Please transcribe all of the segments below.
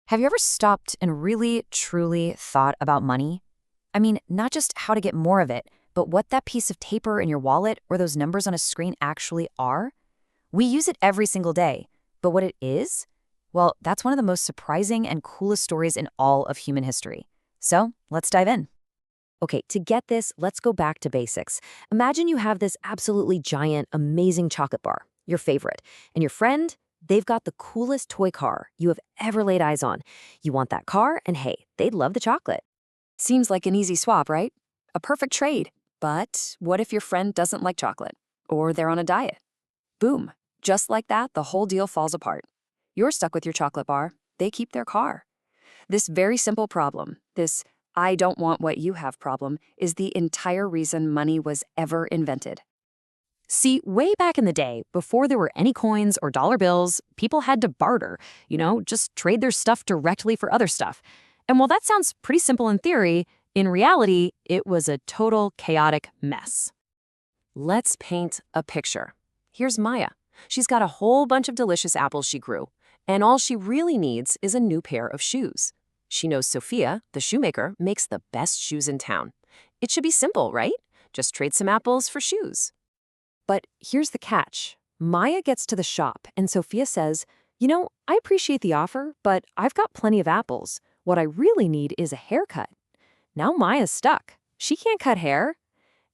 Have you ever stopped and really, truly thought about money? I mean, not just how to get more of it, but what that piece of paper in your wallet or those numbers on a screen actually are? We use it every single day, but what it is? Well, that's one of the most surprising and coolest stories in all of human history. So let's dive in. Okay, to get this, let's go back to basics. Imagine you have this absolutely giant, amazing chocolate bar, your favorite, and your friend, they've got the coolest toy car you have ever laid eyes on. You want that car, and hey, they'd love the chocolate. Seems like an easy swap, right? A perfect trade. But what if your friend doesn't like chocolate? Or they're on a diet? Boom. Just like that, the whole deal falls apart. You're stuck with your chocolate bar. They keep their car. This very simple problem, this I don't want what you have problem, is the entire reason money was ever invented. See, way back in the day, before there were any coins or dollar bills, people had to barter, just trade their stuff directly for other stuff. And while that sounds pretty simple in theory, in reality, it was a total chaotic mess. Let's paint a picture. Here's Maya. She's got a whole bunch of delicious apples she grew, and all she really needs is a new pair of shoes. She knows Sophia, the shoemaker, makes the best shoes in town. It should be simple, right? Just trade some apples for shoes. But here's the catch. Maya gets to the shop, and Sophia says, I appreciate the offer, but I've got plenty of apples. What I really need is a haircut. Now Maya's stuck. She can't cut hair.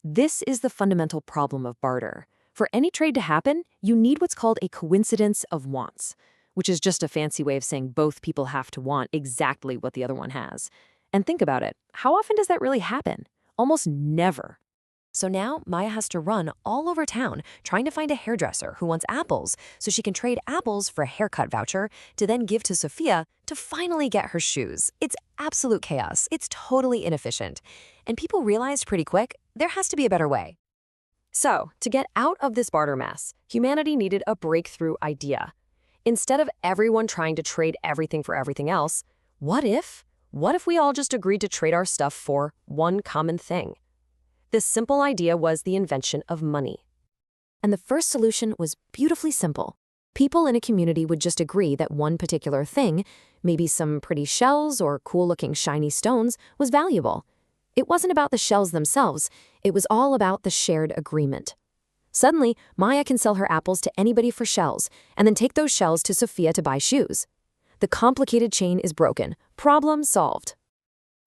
This is the fundamental problem of barter. For any trade to happen, you need what's called a coincidence of wants, which is just a fancy way of saying both people have to want exactly what the other one has. And think about it. How often does that really happen? Almost never. So now Maya has to run all over town trying to find a hairdresser who wants apples so she can trade apples for a haircut voucher to then give to Sophia to finally get her shoes. It's absolute chaos. It's totally inefficient. And people realized pretty quick there has to be a better way. So, to get out of this barter mess, humanity needed a breakthrough idea. Instead of everyone trying to trade everything for everything else, what if we all just agreed to trade our stuff for one common thing? This simple idea was the invention of money. And the first solution was beautifully simple. People in a community would just agree that one particular thing, maybe some pretty shells or cool-looking shiny stones, was valuable. It wasn't about the shells themselves, it was all about the shared agreement. Suddenly, Maya can sell her apples to anybody for shells, and then take those shells to Sophia to buy shoes. The complicated chain is broken. Problem solved.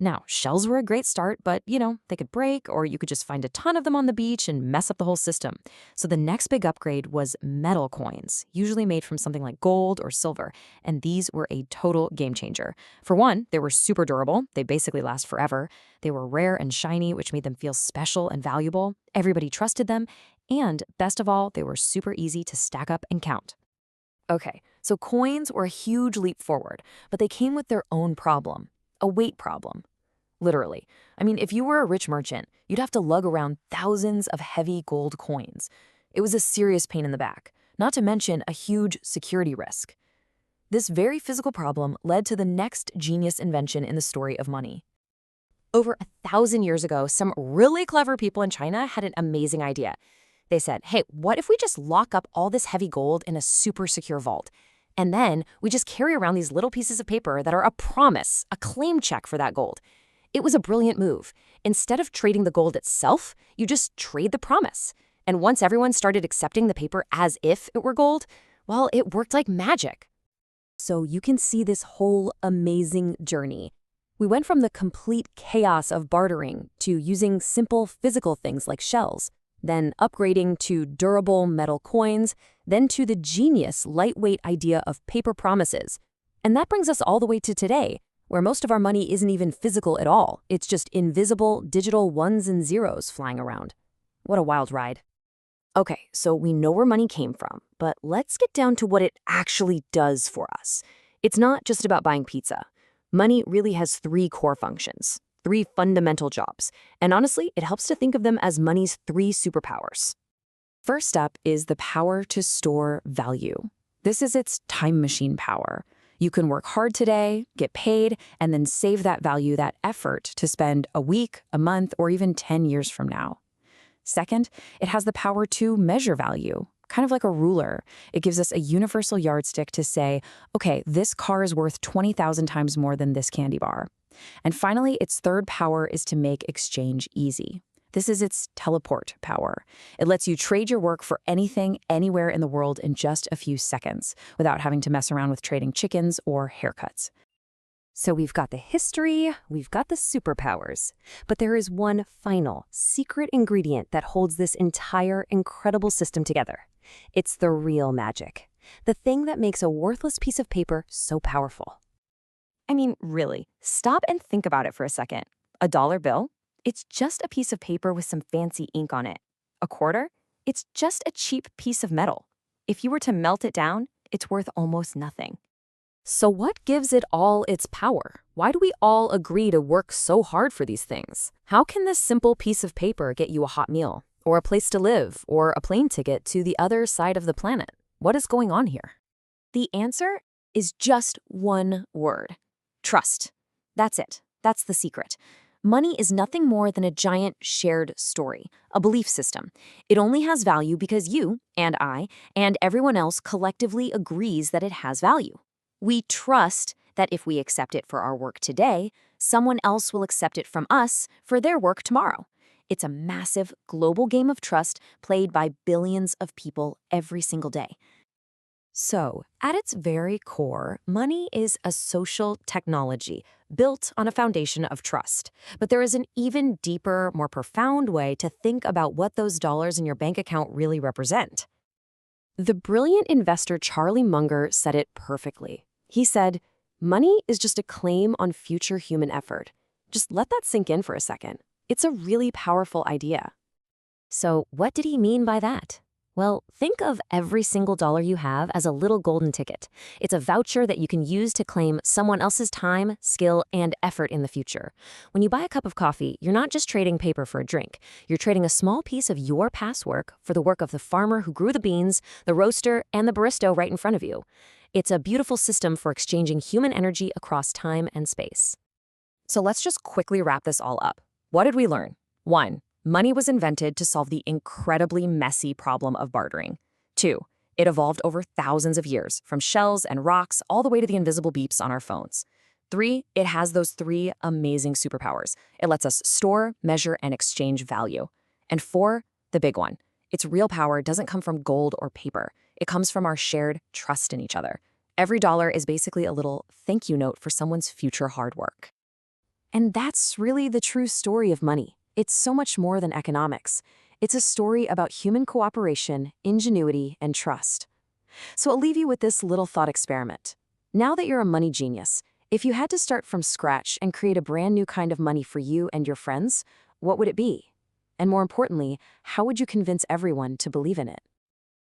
Now, shells were a great start, but, they could break, or you could just find a ton of them on the beach and mess up the whole system. So the next big upgrade was metal coins, usually made from something like gold or silver, and these were a total game changer. For one, they were super durable. They basically last forever. They were rare and shiny, which made them feel special and valuable. Everybody trusted them, and best of all, they were super easy to stack up and count. Okay, so coins were a huge leap forward, but they came with their own problem. A weight problem. Literally. I mean, if you were a rich merchant, you'd have to lug around thousands of heavy gold coins. It was a serious pain in the back, not to mention a huge security risk. This very physical problem led to the next genius invention in the story of money. Over 1,000 years ago, some really clever people in China had an amazing idea. They said, hey, what if we just lock up all this heavy gold in a super secure vault? And then we just carry around these little pieces of paper that are a promise, a claim check for that gold. It was a brilliant move. Instead of trading the gold itself, you just trade the promise. And once everyone started accepting the paper as if it were gold, well, it worked like magic. So you can see this whole amazing journey. We went from the complete chaos of bartering to using simple physical things like shells, then upgrading to durable metal coins, then to the genius, lightweight idea of paper promises. And that brings us all the way to today, where most of our money isn't even physical at all. It's just invisible, digital ones and zeros flying around. What a wild ride. Okay, so we know where money came from, but let's get down to what it actually does for us. It's not just about buying pizza. Money really has three core functions. 3 fundamental jobs, and honestly, it helps to think of them as money's 3 superpowers. First up is the power to store value. This is its time machine power. You can work hard today, get paid, and then save that value, that effort, to spend a week, a month, or even 10 years from now. Second, it has the power to measure value. kind of like a ruler. It gives us a universal yardstick to say, okay, this car is worth 20,000 times more than this candy bar. And finally, its third power is to make exchange easy. This is its teleport power. It lets you trade your work for anything, anywhere in the world in just a few seconds, without having to mess around with trading chickens or haircuts. So we've got the history, we've got the superpowers, but there is one final, secret ingredient that holds this entire incredible system together. It's the real magic, the thing that makes a worthless piece of paper so powerful. I mean, really, stop and think about it for a second. A dollar bill? It's just a piece of paper with some fancy ink on it. A quarter? It's just a cheap piece of metal. If you were to melt it down, it's worth almost nothing. So what gives it all its power? Why do we all agree to work so hard for these things? How can this simple piece of paper get you a hot meal, or a place to live, or a plane ticket to the other side of the planet? What is going on here? The answer is just one word: trust. That's it. That's the secret. Money is nothing more than a giant shared story, a belief system. It only has value because you and I and everyone else collectively agrees that it has value. We trust that if we accept it for our work today, someone else will accept it from us for their work tomorrow. It's a massive global game of trust played by billions of people every single day. So, at its very core, money is a social technology built on a foundation of trust. But there is an even deeper, more profound way to think about what those dollars in your bank account really represent. The brilliant investor Charlie Munger said it perfectly. He said, "Money is just a claim on future human effort." Just let that sink in for a second. It's a really powerful idea. So, what did he mean by that? Well, think of every single dollar you have as a little golden ticket. It's a voucher that you can use to claim someone else's time, skill, and effort in the future. When you buy a cup of coffee, you're not just trading paper for a drink. You're trading a small piece of your past work for the work of the farmer who grew the beans, the roaster, and the barista right in front of you. It's a beautiful system for exchanging human energy across time and space. So let's just quickly wrap this all up. What did we learn? 1. Money was invented to solve the incredibly messy problem of bartering. 2. It evolved over thousands of years, from shells and rocks all the way to the invisible beeps on our phones. 3. It has those 3 amazing superpowers. It lets us store, measure, and exchange value. And 4, the big one. Its real power doesn't come from gold or paper. It comes from our shared trust in each other. Every dollar is basically a little thank you note for someone's future hard work. And that's really the true story of money. It's so much more than economics. It's a story about human cooperation, ingenuity, and trust. So I'll leave you with this little thought experiment. Now that you're a money genius, if you had to start from scratch and create a brand new kind of money for you and your friends, what would it be? And more importantly, how would you convince everyone to believe in it?